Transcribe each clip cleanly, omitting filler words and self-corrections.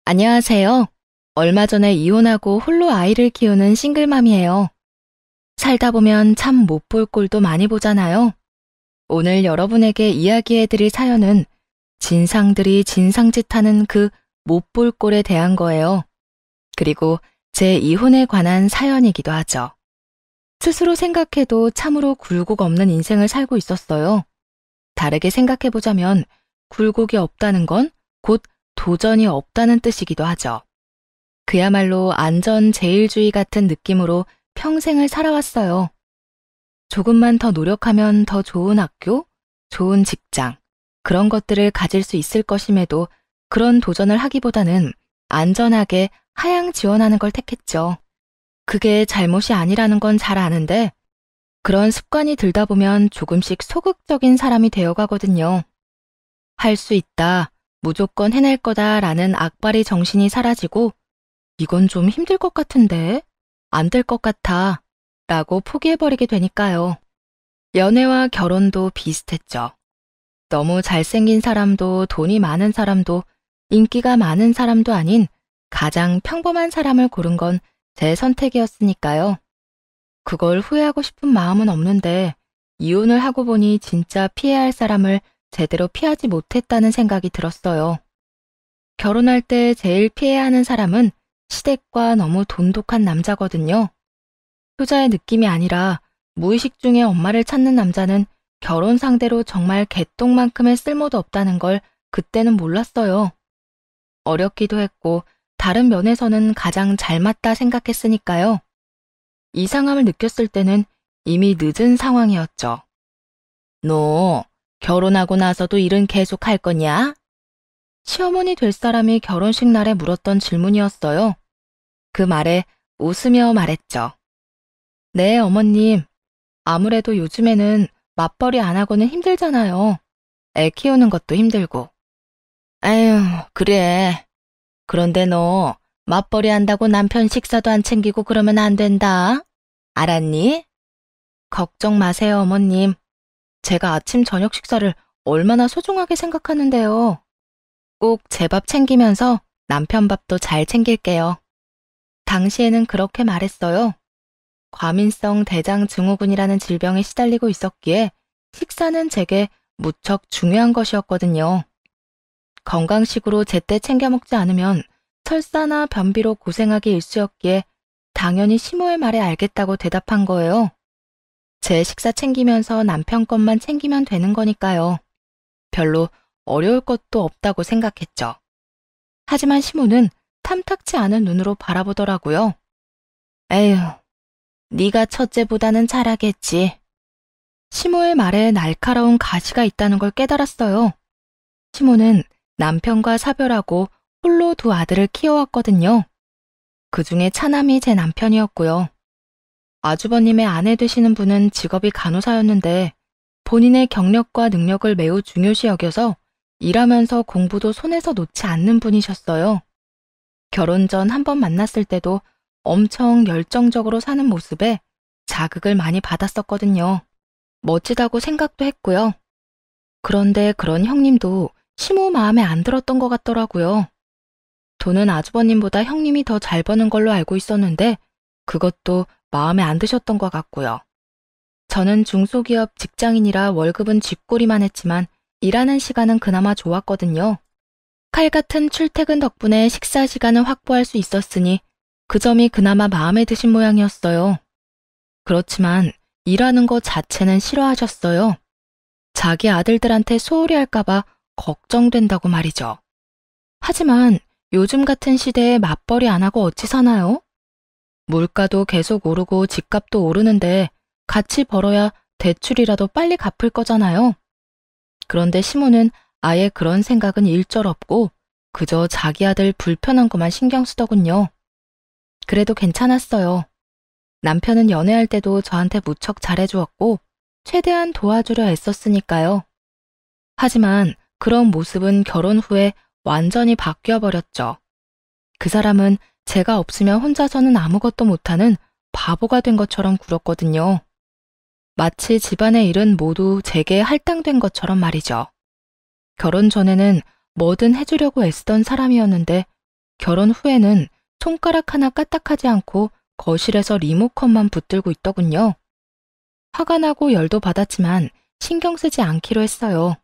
안녕하세요. 얼마 전에 이혼하고 홀로 아이를 키우는 싱글맘이에요. 살다 보면 참 못 볼 꼴도 많이 보잖아요. 오늘 여러분에게 이야기해드릴 사연은 진상들이 진상짓하는 그 못 볼 꼴에 대한 거예요. 그리고 제 이혼에 관한 사연이기도 하죠. 스스로 생각해도 참으로 굴곡 없는 인생을 살고 있었어요. 다르게 생각해보자면 굴곡이 없다는 건 곧 도전이 없다는 뜻이기도 하죠. 그야말로 안전제일주의 같은 느낌으로 평생을 살아왔어요. 조금만 더 노력하면 더 좋은 학교, 좋은 직장, 그런 것들을 가질 수 있을 것임에도 그런 도전을 하기보다는 안전하게 하향 지원하는 걸 택했죠. 그게 잘못이 아니라는 건 잘 아는데 그런 습관이 들다 보면 조금씩 소극적인 사람이 되어가거든요. 할 수 있다, 무조건 해낼 거다라는 악바리 정신이 사라지고 이건 좀 힘들 것 같은데? 안 될 것 같아 라고 포기해버리게 되니까요. 연애와 결혼도 비슷했죠. 너무 잘생긴 사람도 돈이 많은 사람도 인기가 많은 사람도 아닌 가장 평범한 사람을 고른 건 제 선택이었으니까요. 그걸 후회하고 싶은 마음은 없는데 이혼을 하고 보니 진짜 피해야 할 사람을 제대로 피하지 못했다는 생각이 들었어요. 결혼할 때 제일 피해야 하는 사람은 시댁과 너무 돈독한 남자거든요. 효자의 느낌이 아니라 무의식 중에 엄마를 찾는 남자는 결혼 상대로 정말 개똥만큼의 쓸모도 없다는 걸 그때는 몰랐어요. 어렵기도 했고 다른 면에서는 가장 잘 맞다 생각했으니까요. 이상함을 느꼈을 때는 이미 늦은 상황이었죠. 너 결혼하고 나서도 일은 계속 할 거냐? 시어머니 될 사람이 결혼식 날에 물었던 질문이었어요. 그 말에 웃으며 말했죠. 네, 어머님. 아무래도 요즘에는 맞벌이 안 하고는 힘들잖아요. 애 키우는 것도 힘들고. 아유, 그래. 그런데 너 맞벌이 한다고 남편 식사도 안 챙기고 그러면 안 된다. 알았니? 걱정 마세요, 어머님. 제가 아침 저녁 식사를 얼마나 소중하게 생각하는데요. 꼭 제 밥 챙기면서 남편 밥도 잘 챙길게요. 당시에는 그렇게 말했어요. 과민성 대장 증후군이라는 질병에 시달리고 있었기에 식사는 제게 무척 중요한 것이었거든요. 건강식으로 제때 챙겨 먹지 않으면 설사나 변비로 고생하기 일쑤였기에 당연히 시모의 말에 알겠다고 대답한 거예요. 제 식사 챙기면서 남편 것만 챙기면 되는 거니까요. 별로 어려울 것도 없다고 생각했죠. 하지만 시모는 탐탁치 않은 눈으로 바라보더라고요. 에휴, 네가 첫째보다는 잘하겠지. 시모의 말에 날카로운 가시가 있다는 걸 깨달았어요. 시모는 남편과 사별하고 홀로 두 아들을 키워왔거든요. 그중에 차남이 제 남편이었고요. 아주버님의 아내 되시는 분은 직업이 간호사였는데 본인의 경력과 능력을 매우 중요시 여겨서 일하면서 공부도 손에서 놓지 않는 분이셨어요. 결혼 전 한 번 만났을 때도 엄청 열정적으로 사는 모습에 자극을 많이 받았었거든요. 멋지다고 생각도 했고요. 그런데 그런 형님도 시모 마음에 안 들었던 것 같더라고요. 돈은 아주버님보다 형님이 더 잘 버는 걸로 알고 있었는데 그것도 마음에 안 드셨던 것 같고요. 저는 중소기업 직장인이라 월급은 쥐꼬리만 했지만 일하는 시간은 그나마 좋았거든요. 칼 같은 출퇴근 덕분에 식사 시간을 확보할 수 있었으니 그 점이 그나마 마음에 드신 모양이었어요. 그렇지만 일하는 것 자체는 싫어하셨어요. 자기 아들들한테 소홀히 할까봐 걱정된다고 말이죠. 하지만 요즘 같은 시대에 맞벌이 안 하고 어찌 사나요? 물가도 계속 오르고 집값도 오르는데 같이 벌어야 대출이라도 빨리 갚을 거잖아요. 그런데 시모는 아예 그런 생각은 일절 없고 그저 자기 아들 불편한 것만 신경 쓰더군요. 그래도 괜찮았어요. 남편은 연애할 때도 저한테 무척 잘해주었고 최대한 도와주려 애썼으니까요. 하지만 그런 모습은 결혼 후에 완전히 바뀌어버렸죠. 그 사람은 제가 없으면 혼자서는 아무것도 못하는 바보가 된 것처럼 굴었거든요. 마치 집안의 일은 모두 제게 할당된 것처럼 말이죠. 결혼 전에는 뭐든 해주려고 애쓰던 사람이었는데 결혼 후에는 손가락 하나 까딱하지 않고 거실에서 리모컨만 붙들고 있더군요. 화가 나고 열도 받았지만 신경 쓰지 않기로 했어요.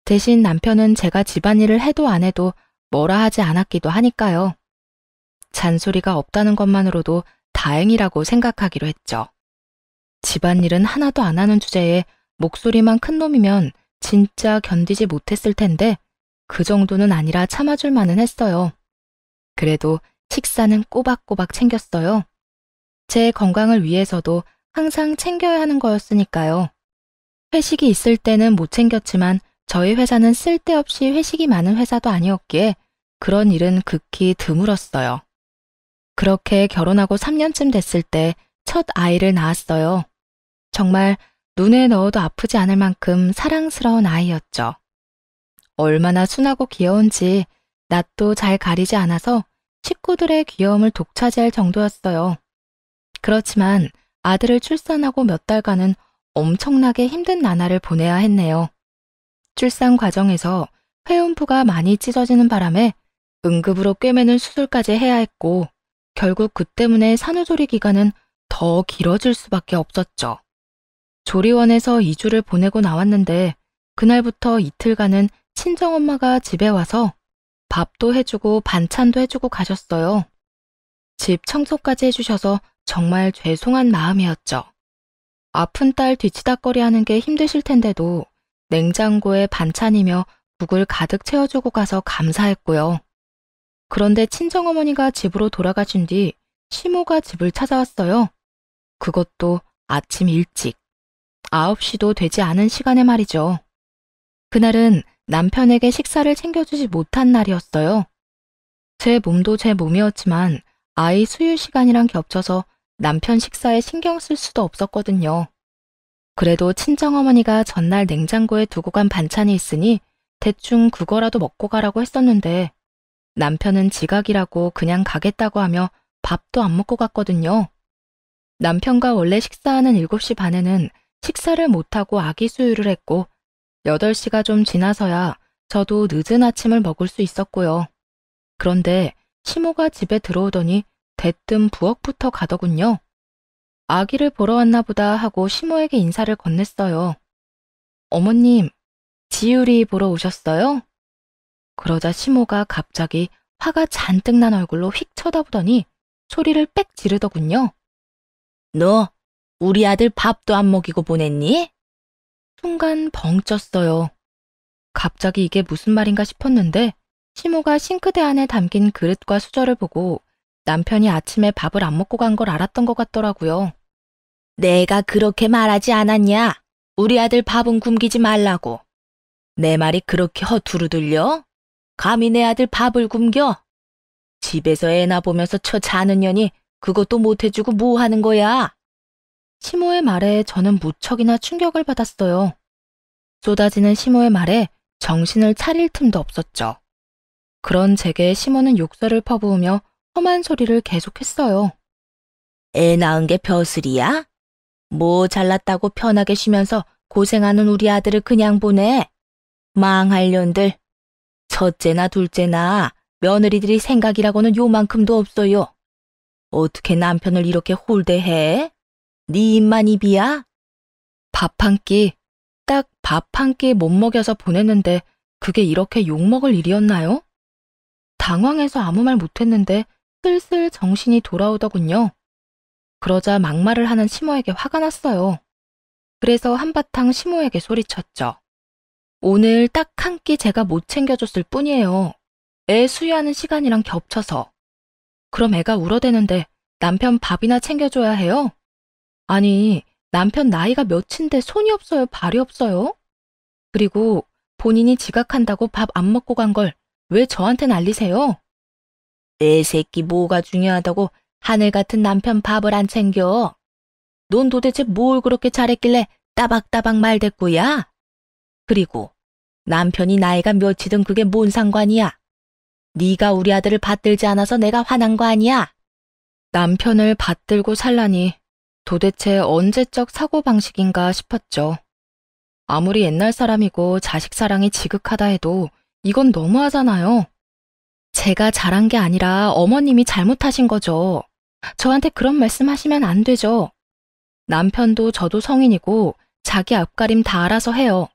대신 남편은 제가 집안일을 해도 안 해도 뭐라 하지 않았기도 하니까요. 잔소리가 없다는 것만으로도 다행이라고 생각하기로 했죠. 집안일은 하나도 안 하는 주제에 목소리만 큰 놈이면 진짜 견디지 못했을 텐데 그 정도는 아니라 참아줄 만은 했어요. 그래도 식사는 꼬박꼬박 챙겼어요. 제 건강을 위해서도 항상 챙겨야 하는 거였으니까요. 회식이 있을 때는 못 챙겼지만 저희 회사는 쓸데없이 회식이 많은 회사도 아니었기에 그런 일은 극히 드물었어요. 그렇게 결혼하고 3년쯤 됐을 때 첫 아이를 낳았어요. 정말 눈에 넣어도 아프지 않을 만큼 사랑스러운 아이였죠. 얼마나 순하고 귀여운지 낯도 잘 가리지 않아서 식구들의 귀여움을 독차지할 정도였어요. 그렇지만 아들을 출산하고 몇 달간은 엄청나게 힘든 나날을 보내야 했네요. 출산 과정에서 회음부가 많이 찢어지는 바람에 응급으로 꿰매는 수술까지 해야 했고 결국 그 때문에 산후조리 기간은 더 길어질 수밖에 없었죠. 조리원에서 2주를 보내고 나왔는데 그날부터 이틀간은 친정엄마가 집에 와서 밥도 해주고 반찬도 해주고 가셨어요. 집 청소까지 해주셔서 정말 죄송한 마음이었죠. 아픈 딸 뒤치다꺼리 하는 게 힘드실 텐데도 냉장고에 반찬이며 국을 가득 채워주고 가서 감사했고요. 그런데 친정어머니가 집으로 돌아가신 뒤 시모가 집을 찾아왔어요. 그것도 아침 일찍. 9시도 되지 않은 시간에 말이죠. 그날은 남편에게 식사를 챙겨주지 못한 날이었어요. 제 몸도 제 몸이었지만 아이 수유 시간이랑 겹쳐서 남편 식사에 신경 쓸 수도 없었거든요. 그래도 친정어머니가 전날 냉장고에 두고 간 반찬이 있으니 대충 그거라도 먹고 가라고 했었는데 남편은 지각이라고 그냥 가겠다고 하며 밥도 안 먹고 갔거든요. 남편과 원래 식사하는 7시 반에는 식사를 못하고 아기 수유를 했고 8시가 좀 지나서야 저도 늦은 아침을 먹을 수 있었고요. 그런데 시모가 집에 들어오더니 대뜸 부엌부터 가더군요. 아기를 보러 왔나 보다 하고 시모에게 인사를 건넸어요. 어머님, 지율이 보러 오셨어요? 그러자 시모가 갑자기 화가 잔뜩 난 얼굴로 휙 쳐다보더니 소리를 빽 지르더군요. 너 우리 아들 밥도 안 먹이고 보냈니? 순간 벙 쪘어요. 갑자기 이게 무슨 말인가 싶었는데 시모가 싱크대 안에 담긴 그릇과 수저를 보고 남편이 아침에 밥을 안 먹고 간 걸 알았던 것 같더라고요. 내가 그렇게 말하지 않았냐? 우리 아들 밥은 굶기지 말라고. 내 말이 그렇게 허투루 들려? 감히 내 아들 밥을 굶겨? 집에서 애나 보면서 처 자는 년이 그것도 못 해주고 뭐 하는 거야? 시모의 말에 저는 무척이나 충격을 받았어요. 쏟아지는 시모의 말에 정신을 차릴 틈도 없었죠. 그런 제게 시모는 욕설을 퍼부으며 험한 소리를 계속했어요. 애 낳은 게 벼슬이야? 뭐 잘났다고 편하게 쉬면서 고생하는 우리 아들을 그냥 보내? 망할 년들. 첫째나 둘째나 며느리들이 생각이라고는 요만큼도 없어요. 어떻게 남편을 이렇게 홀대해? 네 입만 입이야? 밥 한 끼, 딱 밥 한 끼 못 먹여서 보냈는데 그게 이렇게 욕먹을 일이었나요? 당황해서 아무 말 못했는데 슬슬 정신이 돌아오더군요. 그러자 막말을 하는 시모에게 화가 났어요. 그래서 한바탕 시모에게 소리쳤죠. 오늘 딱 한 끼 제가 못 챙겨줬을 뿐이에요. 애 수유하는 시간이랑 겹쳐서. 그럼 애가 울어대는데 남편 밥이나 챙겨줘야 해요? 아니, 남편 나이가 몇인데 손이 없어요, 발이 없어요? 그리고 본인이 지각한다고 밥 안 먹고 간 걸 왜 저한테 날리세요? 내 새끼 뭐가 중요하다고 하늘 같은 남편 밥을 안 챙겨? 넌 도대체 뭘 그렇게 잘했길래 따박따박 말댔고야? 그리고 남편이 나이가 몇이든 그게 뭔 상관이야? 네가 우리 아들을 받들지 않아서 내가 화난 거 아니야? 남편을 받들고 살라니 도대체 언제적 사고방식인가 싶었죠. 아무리 옛날 사람이고 자식 사랑이 지극하다 해도 이건 너무하잖아요. 제가 잘한 게 아니라 어머님이 잘못하신 거죠. 저한테 그런 말씀 하시면 안 되죠. 남편도 저도 성인이고 자기 앞가림 다 알아서 해요.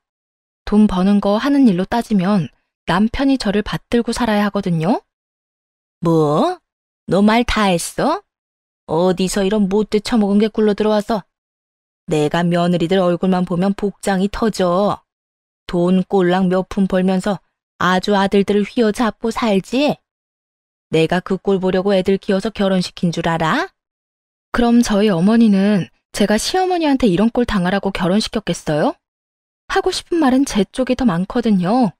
돈 버는 거 하는 일로 따지면 남편이 저를 받들고 살아야 하거든요. 뭐? 너 말 다 했어? 어디서 이런 못돼 처먹은 게 굴러 들어와서. 내가 며느리들 얼굴만 보면 복장이 터져. 돈 꼴랑 몇 푼 벌면서 아주 아들들을 휘어잡고 살지? 내가 그 꼴 보려고 애들 키워서 결혼시킨 줄 알아? 그럼 저희 어머니는 제가 시어머니한테 이런 꼴 당하라고 결혼시켰겠어요? 하고 싶은 말은 제 쪽이 더 많거든요.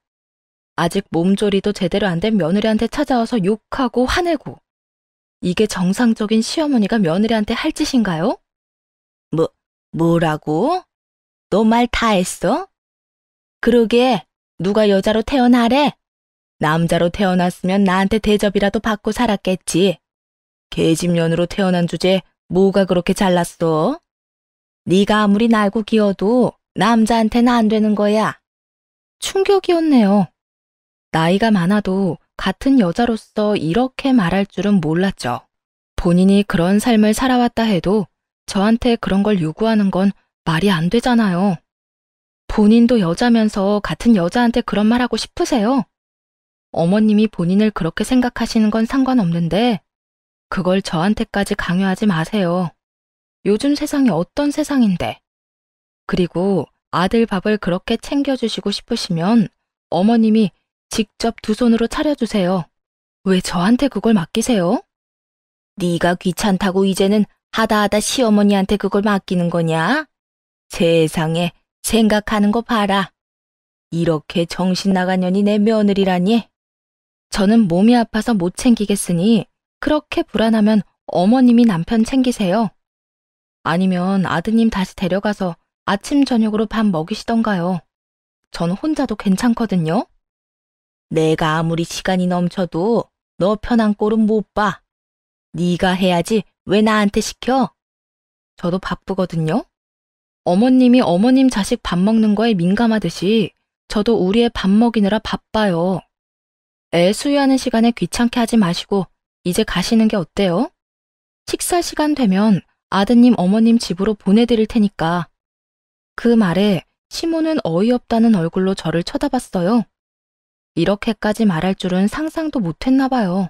아직 몸조리도 제대로 안 된 며느리한테 찾아와서 욕하고 화내고. 이게 정상적인 시어머니가 며느리한테 할 짓인가요? 뭐라고? 너 말 다 했어? 그러게, 누가 여자로 태어나래? 남자로 태어났으면 나한테 대접이라도 받고 살았겠지. 계집년으로 태어난 주제에 뭐가 그렇게 잘났어? 네가 아무리 날고 기어도 남자한테는 안 되는 거야. 충격이었네요. 나이가 많아도 같은 여자로서 이렇게 말할 줄은 몰랐죠. 본인이 그런 삶을 살아왔다 해도 저한테 그런 걸 요구하는 건 말이 안 되잖아요. 본인도 여자면서 같은 여자한테 그런 말 하고 싶으세요? 어머님이 본인을 그렇게 생각하시는 건 상관없는데 그걸 저한테까지 강요하지 마세요. 요즘 세상이 어떤 세상인데. 그리고 아들 밥을 그렇게 챙겨주시고 싶으시면 어머님이 직접 두 손으로 차려주세요. 왜 저한테 그걸 맡기세요? 네가 귀찮다고 이제는 하다 시어머니한테 그걸 맡기는 거냐? 세상에 생각하는 거 봐라. 이렇게 정신 나간 년이 내 며느리라니. 저는 몸이 아파서 못 챙기겠으니 그렇게 불안하면 어머님이 남편 챙기세요. 아니면 아드님 다시 데려가서 아침 저녁으로 밥 먹이시던가요. 전 혼자도 괜찮거든요. 내가 아무리 시간이 넘쳐도 너 편한 꼴은 못 봐. 네가 해야지 왜 나한테 시켜? 저도 바쁘거든요. 어머님이 어머님 자식 밥 먹는 거에 민감하듯이 저도 우리의 밥 먹이느라 바빠요. 애 수유하는 시간에 귀찮게 하지 마시고 이제 가시는 게 어때요? 식사 시간 되면 아드님 어머님 집으로 보내드릴 테니까. 그 말에 시모는 어이없다는 얼굴로 저를 쳐다봤어요. 이렇게까지 말할 줄은 상상도 못했나 봐요.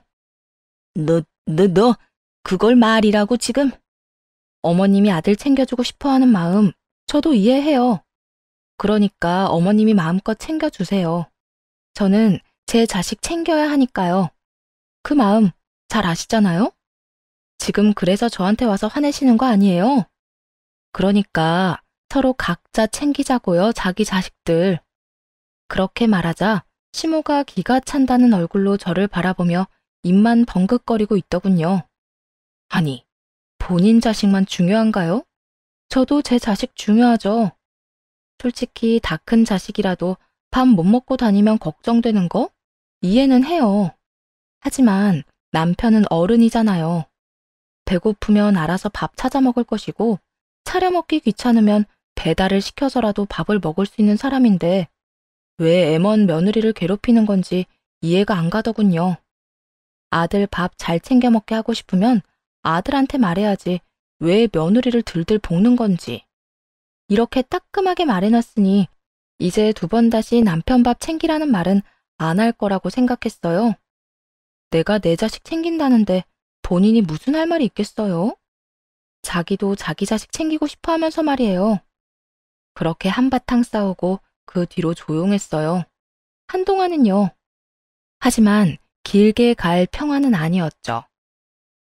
너 그걸 말이라고 지금? 어머님이 아들 챙겨주고 싶어하는 마음 저도 이해해요. 그러니까 어머님이 마음껏 챙겨주세요. 저는 제 자식 챙겨야 하니까요. 그 마음 잘 아시잖아요? 지금 그래서 저한테 와서 화내시는 거 아니에요? 그러니까 서로 각자 챙기자고요, 자기 자식들. 그렇게 말하자 시모가 기가 찬다는 얼굴로 저를 바라보며 입만 벙긋거리고 있더군요. 아니, 본인 자식만 중요한가요? 저도 제 자식 중요하죠. 솔직히 다 큰 자식이라도 밥 못 먹고 다니면 걱정되는 거? 이해는 해요. 하지만 남편은 어른이잖아요. 배고프면 알아서 밥 찾아 먹을 것이고 차려 먹기 귀찮으면 배달을 시켜서라도 밥을 먹을 수 있는 사람인데 왜 애먼 며느리를 괴롭히는 건지 이해가 안 가더군요. 아들 밥 잘 챙겨 먹게 하고 싶으면 아들한테 말해야지 왜 며느리를 들들 볶는 건지. 이렇게 따끔하게 말해놨으니 이제 두 번 다시 남편 밥 챙기라는 말은 안 할 거라고 생각했어요. 내가 내 자식 챙긴다는데 본인이 무슨 할 말이 있겠어요? 자기도 자기 자식 챙기고 싶어 하면서 말이에요. 그렇게 한바탕 싸우고 그 뒤로 조용했어요. 한동안은요. 하지만 길게 갈 평화는 아니었죠.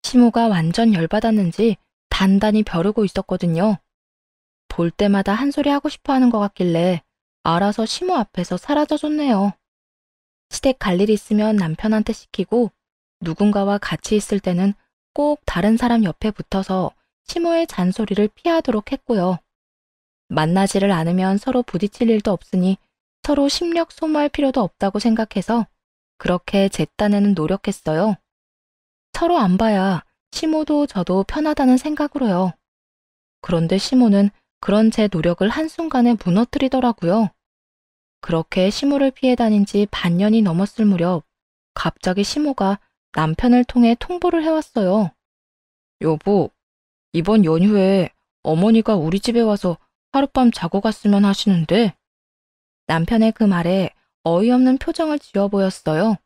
시모가 완전 열받았는지 단단히 벼르고 있었거든요. 볼 때마다 한 소리 하고 싶어 하는 것 같길래 알아서 시모 앞에서 사라져줬네요. 시댁 갈 일 있으면 남편한테 시키고 누군가와 같이 있을 때는 꼭 다른 사람 옆에 붙어서 시모의 잔소리를 피하도록 했고요. 만나지를 않으면 서로 부딪힐 일도 없으니 서로 심력 소모할 필요도 없다고 생각해서 그렇게 제 딴에는 노력했어요. 서로 안 봐야 시모도 저도 편하다는 생각으로요. 그런데 시모는 그런 제 노력을 한순간에 무너뜨리더라고요. 그렇게 시모를 피해 다닌 지 반년이 넘었을 무렵 갑자기 시모가 남편을 통해 통보를 해왔어요. 여보, 이번 연휴에 어머니가 우리 집에 와서 하룻밤 자고 갔으면 하시는데. 남편의 그 말에 어이없는 표정을 지어 보였어요.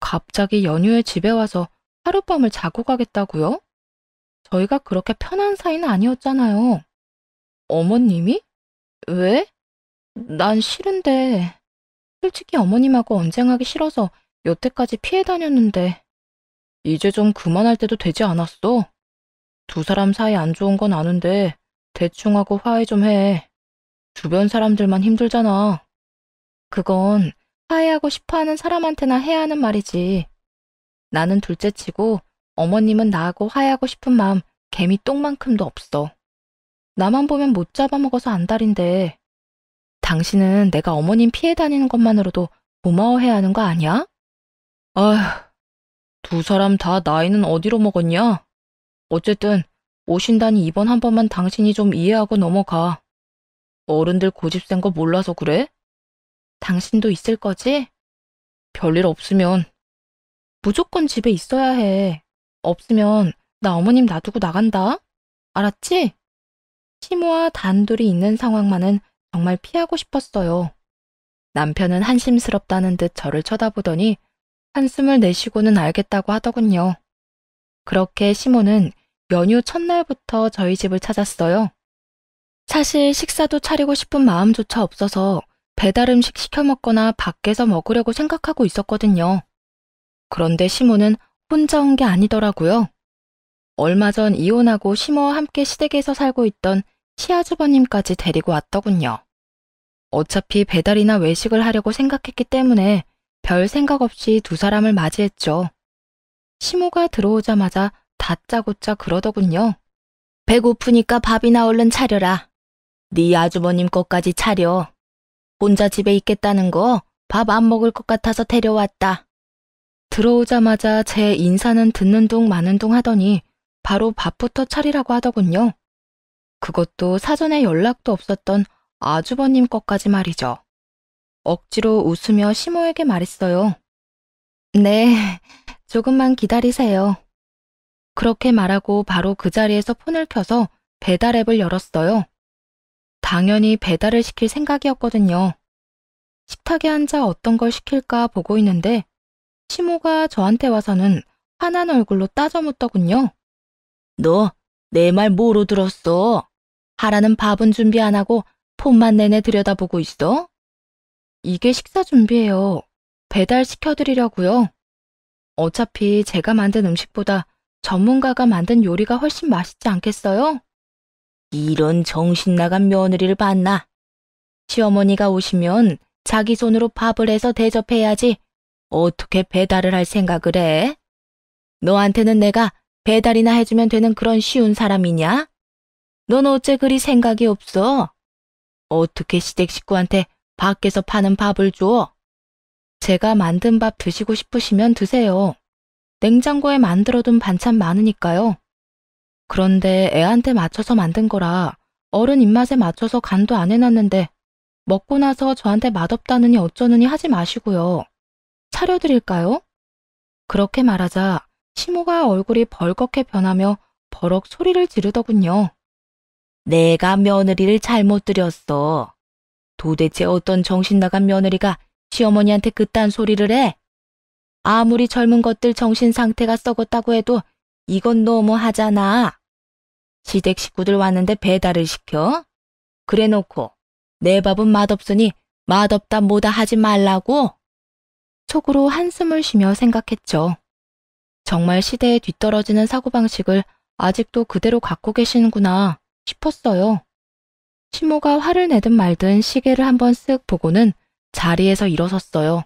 갑자기 연휴에 집에 와서 하룻밤을 자고 가겠다고요? 저희가 그렇게 편한 사이는 아니었잖아요. 어머님이? 왜? 난 싫은데. 솔직히 어머님하고 언쟁하기 싫어서 여태까지 피해 다녔는데. 이제 좀 그만할 때도 되지 않았어? 두 사람 사이 안 좋은 건 아는데 대충 하고 화해 좀 해. 주변 사람들만 힘들잖아. 그건 화해하고 싶어하는 사람한테나 해야 하는 말이지. 나는 둘째치고 어머님은 나하고 화해하고 싶은 마음 개미 똥만큼도 없어. 나만 보면 못 잡아먹어서 안달인데. 당신은 내가 어머님 피해 다니는 것만으로도 고마워해야 하는 거 아니야? 아휴, 두 사람 다 나이는 어디로 먹었냐? 어쨌든 오신다니 이번 한 번만 당신이 좀 이해하고 넘어가. 어른들 고집 센 거 몰라서 그래? 당신도 있을 거지? 별일 없으면. 무조건 집에 있어야 해. 없으면 나 어머님 놔두고 나간다. 알았지? 시모와 단둘이 있는 상황만은 정말 피하고 싶었어요. 남편은 한심스럽다는 듯 저를 쳐다보더니 한숨을 내쉬고는 알겠다고 하더군요. 그렇게 시모는 연휴 첫날부터 저희 집을 찾았어요. 사실 식사도 차리고 싶은 마음조차 없어서 배달 음식 시켜 먹거나 밖에서 먹으려고 생각하고 있었거든요. 그런데 시모는 혼자 온 게 아니더라고요. 얼마 전 이혼하고 시모와 함께 시댁에서 살고 있던 시아주버님까지 데리고 왔더군요. 어차피 배달이나 외식을 하려고 생각했기 때문에 별 생각 없이 두 사람을 맞이했죠. 시모가 들어오자마자 다짜고짜 그러더군요. 배고프니까 밥이나 얼른 차려라. 네 아주버님 것까지 차려. 혼자 집에 있겠다는 거 밥 안 먹을 것 같아서 데려왔다. 들어오자마자 제 인사는 듣는 둥 마는 둥 하더니 바로 밥부터 차리라고 하더군요. 그것도 사전에 연락도 없었던 아주버님 것까지 말이죠. 억지로 웃으며 시모에게 말했어요. 네, 조금만 기다리세요. 그렇게 말하고 바로 그 자리에서 폰을 켜서 배달 앱을 열었어요. 당연히 배달을 시킬 생각이었거든요. 식탁에 앉아 어떤 걸 시킬까 보고 있는데 시모가 저한테 와서는 화난 얼굴로 따져 묻더군요. 너 내 말 뭐로 들었어? 하라는 밥은 준비 안 하고 폰만 내내 들여다보고 있어? 이게 식사 준비예요. 배달 시켜드리려고요. 어차피 제가 만든 음식보다 전문가가 만든 요리가 훨씬 맛있지 않겠어요? 이런 정신 나간 며느리를 봤나? 시어머니가 오시면 자기 손으로 밥을 해서 대접해야지 어떻게 배달을 할 생각을 해? 너한테는 내가 배달이나 해주면 되는 그런 쉬운 사람이냐? 넌 어째 그리 생각이 없어? 어떻게 시댁 식구한테 밖에서 파는 밥을 줘? 제가 만든 밥 드시고 싶으시면 드세요. 냉장고에 만들어둔 반찬 많으니까요. 그런데 애한테 맞춰서 만든 거라 어른 입맛에 맞춰서 간도 안 해놨는데 먹고 나서 저한테 맛없다느니 어쩌느니 하지 마시고요. 차려드릴까요? 그렇게 말하자 시모가 얼굴이 벌겋게 변하며 버럭 소리를 지르더군요. 내가 며느리를 잘못 들였어. 도대체 어떤 정신 나간 며느리가 시어머니한테 그딴 소리를 해? 아무리 젊은 것들 정신 상태가 썩었다고 해도 이건 너무 하잖아. 시댁 식구들 왔는데 배달을 시켜? 그래 놓고 내 밥은 맛없으니 맛없다 뭐다 하지 말라고? 속으로 한숨을 쉬며 생각했죠. 정말 시대에 뒤떨어지는 사고방식을 아직도 그대로 갖고 계시는구나 싶었어요. 시모가 화를 내든 말든 시계를 한번 쓱 보고는 자리에서 일어섰어요.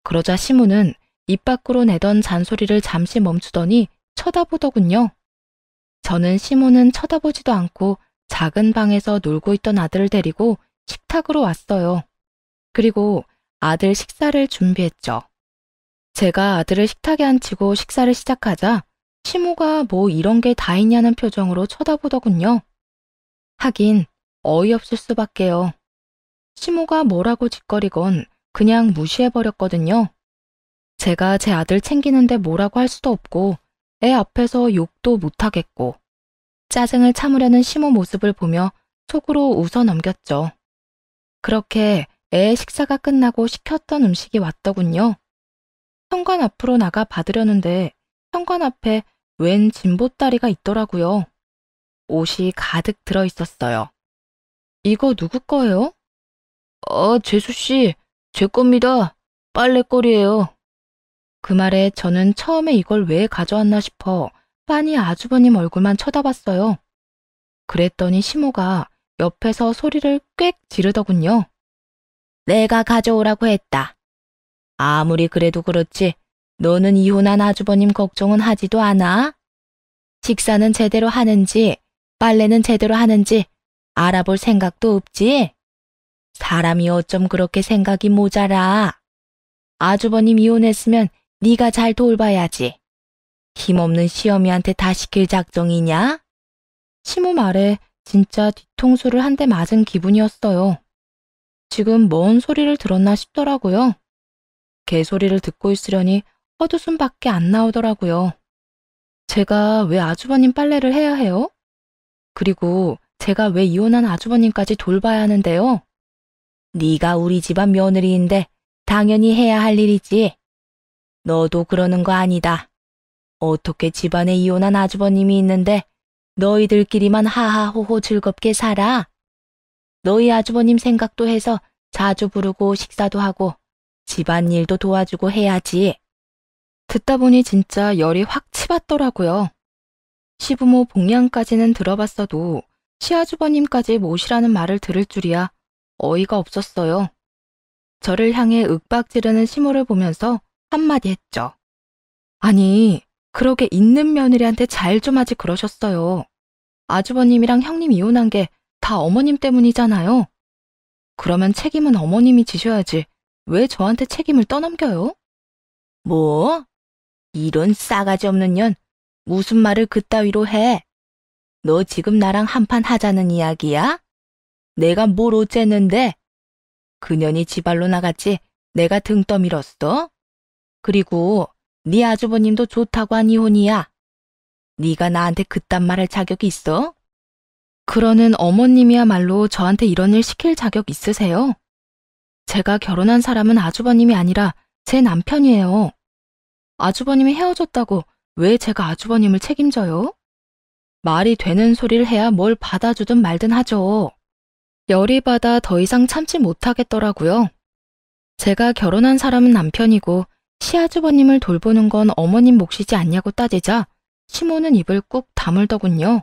그러자 시모는 입 밖으로 내던 잔소리를 잠시 멈추더니 쳐다보더군요. 저는 시모는 쳐다보지도 않고 작은 방에서 놀고 있던 아들을 데리고 식탁으로 왔어요. 그리고 아들 식사를 준비했죠. 제가 아들을 식탁에 앉히고 식사를 시작하자 시모가 뭐 이런 게 다 있냐는 표정으로 쳐다보더군요. 하긴 어이없을 수밖에요. 시모가 뭐라고 짓거리건 그냥 무시해버렸거든요. 제가 제 아들 챙기는데 뭐라고 할 수도 없고 애 앞에서 욕도 못하겠고 짜증을 참으려는 시모 모습을 보며 속으로 웃어 넘겼죠. 그렇게 애의 식사가 끝나고 시켰던 음식이 왔더군요. 현관 앞으로 나가 받으려는데 현관 앞에 웬 진보다리가 있더라고요. 옷이 가득 들어 있었어요. 이거 누구 거예요? 재수씨, 제 겁니다. 빨래거리예요. 그 말에 저는 처음에 이걸 왜 가져왔나 싶어 빤히 아주버님 얼굴만 쳐다봤어요. 그랬더니 시모가 옆에서 소리를 꽥 지르더군요. 내가 가져오라고 했다. 아무리 그래도 그렇지 너는 이혼한 아주버님 걱정은 하지도 않아? 식사는 제대로 하는지 빨래는 제대로 하는지 알아볼 생각도 없지? 사람이 어쩜 그렇게 생각이 모자라. 아주버님 이혼했으면 네가 잘 돌봐야지. 힘없는 시어미한테 다 시킬 작정이냐? 시모 말에 진짜 뒤통수를 한 대 맞은 기분이었어요. 지금 뭔 소리를 들었나 싶더라고요. 개소리를 듣고 있으려니 헛웃음밖에 안 나오더라고요. 제가 왜 아주버님 빨래를 해야 해요? 그리고 제가 왜 이혼한 아주버님까지 돌봐야 하는데요? 네가 우리 집안 며느리인데 당연히 해야 할 일이지. 너도 그러는 거 아니다. 어떻게 집안에 이혼한 아주버님이 있는데 너희들끼리만 하하호호 즐겁게 살아? 너희 아주버님 생각도 해서 자주 부르고 식사도 하고 집안일도 도와주고 해야지. 듣다 보니 진짜 열이 확 치받더라고요. 시부모 봉양까지는 들어봤어도 시아주버님까지 모시라는 말을 들을 줄이야 어이가 없었어요. 저를 향해 윽박지르는 시모를 보면서 한마디 했죠. 아니, 그러게 있는 며느리한테 잘 좀 하지 그러셨어요. 아주버님이랑 형님 이혼한 게 다 어머님 때문이잖아요. 그러면 책임은 어머님이 지셔야지 왜 저한테 책임을 떠넘겨요? 뭐? 이런 싸가지 없는 년 무슨 말을 그따위로 해? 너 지금 나랑 한판 하자는 이야기야? 내가 뭘 어쨌는데? 그년이 지발로 나갔지 내가 등 떠밀었어? 그리고 네 아주버님도 좋다고 한 이혼이야. 네가 나한테 그딴 말 할 자격이 있어? 그러는 어머님이야말로 저한테 이런 일 시킬 자격 있으세요? 제가 결혼한 사람은 아주버님이 아니라 제 남편이에요. 아주버님이 헤어졌다고 왜 제가 아주버님을 책임져요? 말이 되는 소리를 해야 뭘 받아주든 말든 하죠. 열이 받아 더 이상 참지 못하겠더라고요. 제가 결혼한 사람은 남편이고 시아주버님을 돌보는 건 어머님 몫이지 않냐고 따지자 시모는 입을 꾹 다물더군요.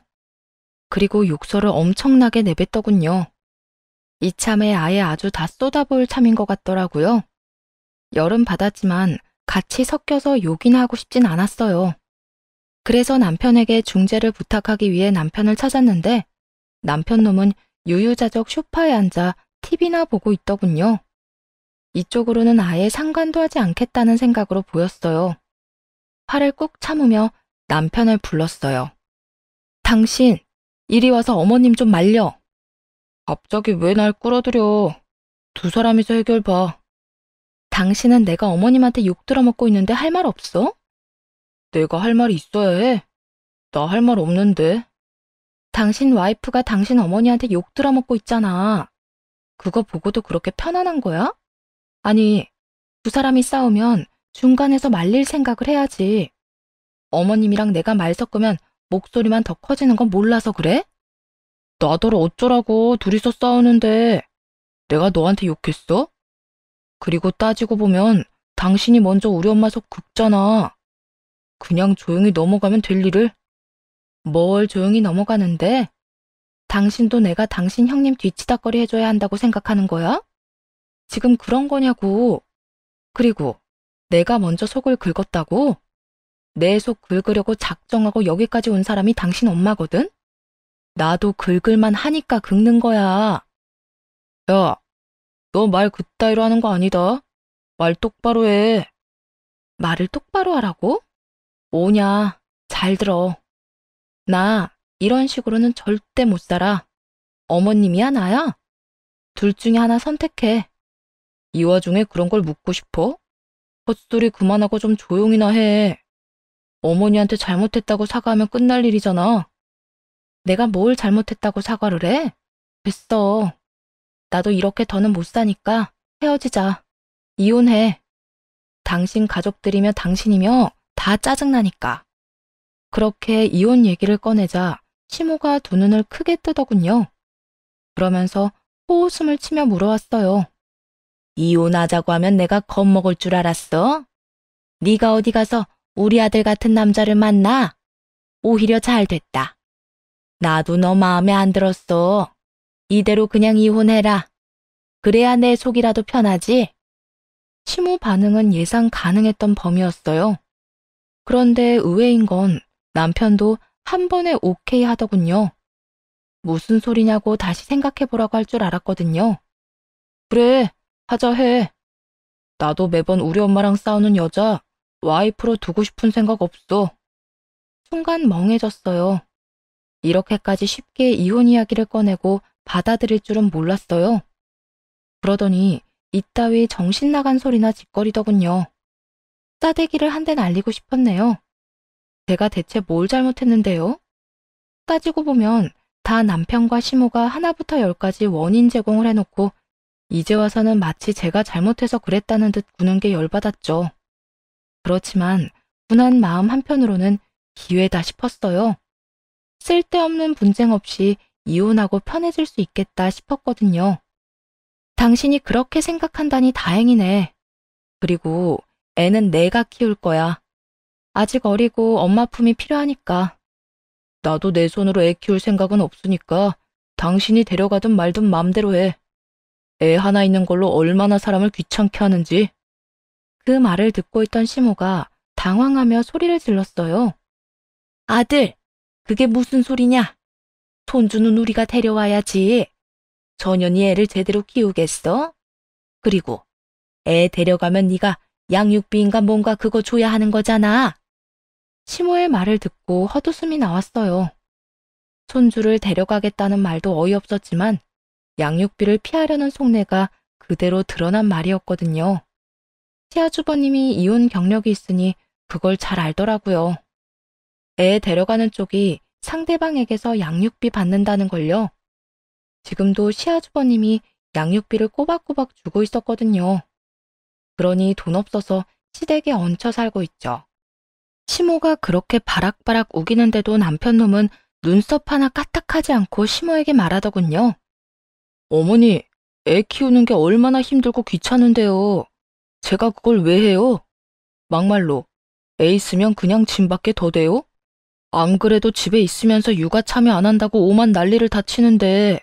그리고 욕설을 엄청나게 내뱉더군요. 이참에 아예 아주 다 쏟아부을 참인 것 같더라고요. 열은 받았지만 같이 섞여서 욕이나 하고 싶진 않았어요. 그래서 남편에게 중재를 부탁하기 위해 남편을 찾았는데 남편 놈은 유유자적 소파에 앉아 TV나 보고 있더군요. 이쪽으로는 아예 상관도 하지 않겠다는 생각으로 보였어요. 화를 꾹 참으며 남편을 불렀어요. 당신, 이리 와서 어머님 좀 말려. 갑자기 왜 날 끌어들여. 두 사람이서 해결 봐. 당신은 내가 어머님한테 욕 들어먹고 있는데 할 말 없어? 내가 할 말이 있어야 해. 나 할 말 없는데. 당신 와이프가 당신 어머니한테 욕 들어먹고 있잖아. 그거 보고도 그렇게 편안한 거야? 아니, 두 사람이 싸우면 중간에서 말릴 생각을 해야지. 어머님이랑 내가 말 섞으면 목소리만 더 커지는 건 몰라서 그래? 나더러 어쩌라고 둘이서 싸우는데 내가 너한테 욕했어? 그리고 따지고 보면 당신이 먼저 우리 엄마 속 긁잖아. 그냥 조용히 넘어가면 될 일을. 뭘 조용히 넘어가는데? 당신도 내가 당신 형님 뒤치다꺼리 해줘야 한다고 생각하는 거야? 지금 그런 거냐고. 그리고 내가 먼저 속을 긁었다고? 내 속 긁으려고 작정하고 여기까지 온 사람이 당신 엄마거든? 나도 긁을만 하니까 긁는 거야. 야, 너 말 그따위로 하는 거 아니다. 말 똑바로 해. 말을 똑바로 하라고? 뭐냐, 잘 들어. 나 이런 식으로는 절대 못 살아. 어머님이야, 나야? 둘 중에 하나 선택해. 이 와중에 그런 걸 묻고 싶어? 헛소리 그만하고 좀 조용히나 해. 어머니한테 잘못했다고 사과하면 끝날 일이잖아. 내가 뭘 잘못했다고 사과를 해? 됐어. 나도 이렇게 더는 못 사니까 헤어지자. 이혼해. 당신 가족들이며 당신이며 다 짜증나니까. 그렇게 이혼 얘기를 꺼내자 시모가 두 눈을 크게 뜨더군요. 그러면서 호웃음을 치며 물어왔어요. 이혼하자고 하면 내가 겁먹을 줄 알았어? 네가 어디 가서 우리 아들 같은 남자를 만나? 오히려 잘 됐다. 나도 너 마음에 안 들었어. 이대로 그냥 이혼해라. 그래야 내 속이라도 편하지? 시모 반응은 예상 가능했던 범위였어요. 그런데 의외인 건 남편도 한 번에 오케이 하더군요. 무슨 소리냐고 다시 생각해보라고 할 줄 알았거든요. 그래, 하자 해. 나도 매번 우리 엄마랑 싸우는 여자 와이프로 두고 싶은 생각 없어. 순간 멍해졌어요. 이렇게까지 쉽게 이혼 이야기를 꺼내고 받아들일 줄은 몰랐어요. 그러더니 이따위 정신 나간 소리나 짓거리더군요. 싸대기를 한 대 날리고 싶었네요. 제가 대체 뭘 잘못했는데요? 따지고 보면 다 남편과 시모가 하나부터 열까지 원인 제공을 해놓고 이제 와서는 마치 제가 잘못해서 그랬다는 듯 구는 게 열받았죠. 그렇지만 분한 마음 한편으로는 기회다 싶었어요. 쓸데없는 분쟁 없이 이혼하고 편해질 수 있겠다 싶었거든요. 당신이 그렇게 생각한다니 다행이네. 그리고 애는 내가 키울 거야. 아직 어리고 엄마 품이 필요하니까. 나도 내 손으로 애 키울 생각은 없으니까 당신이 데려가든 말든 맘대로 해. 애 하나 있는 걸로 얼마나 사람을 귀찮게 하는지. 그 말을 듣고 있던 시모가 당황하며 소리를 질렀어요. 아들, 그게 무슨 소리냐? 손주는 우리가 데려와야지. 전현이 애를 제대로 키우겠어? 그리고 애 데려가면 네가 양육비인가 뭔가 그거 줘야 하는 거잖아. 시모의 말을 듣고 헛웃음이 나왔어요. 손주를 데려가겠다는 말도 어이없었지만 양육비를 피하려는 속내가 그대로 드러난 말이었거든요. 시아주버님이 이혼 경력이 있으니 그걸 잘 알더라고요. 애 데려가는 쪽이 상대방에게서 양육비 받는다는 걸요. 지금도 시아주버님이 양육비를 꼬박꼬박 주고 있었거든요. 그러니 돈 없어서 시댁에 얹혀 살고 있죠. 시모가 그렇게 바락바락 우기는데도 남편놈은 눈썹 하나 까딱하지 않고 시모에게 말하더군요. 어머니, 애 키우는 게 얼마나 힘들고 귀찮은데요. 제가 그걸 왜 해요? 막말로 애 있으면 그냥 짐밖에 더 돼요? 안 그래도 집에 있으면서 육아 참여 안 한다고 오만 난리를 다 치는데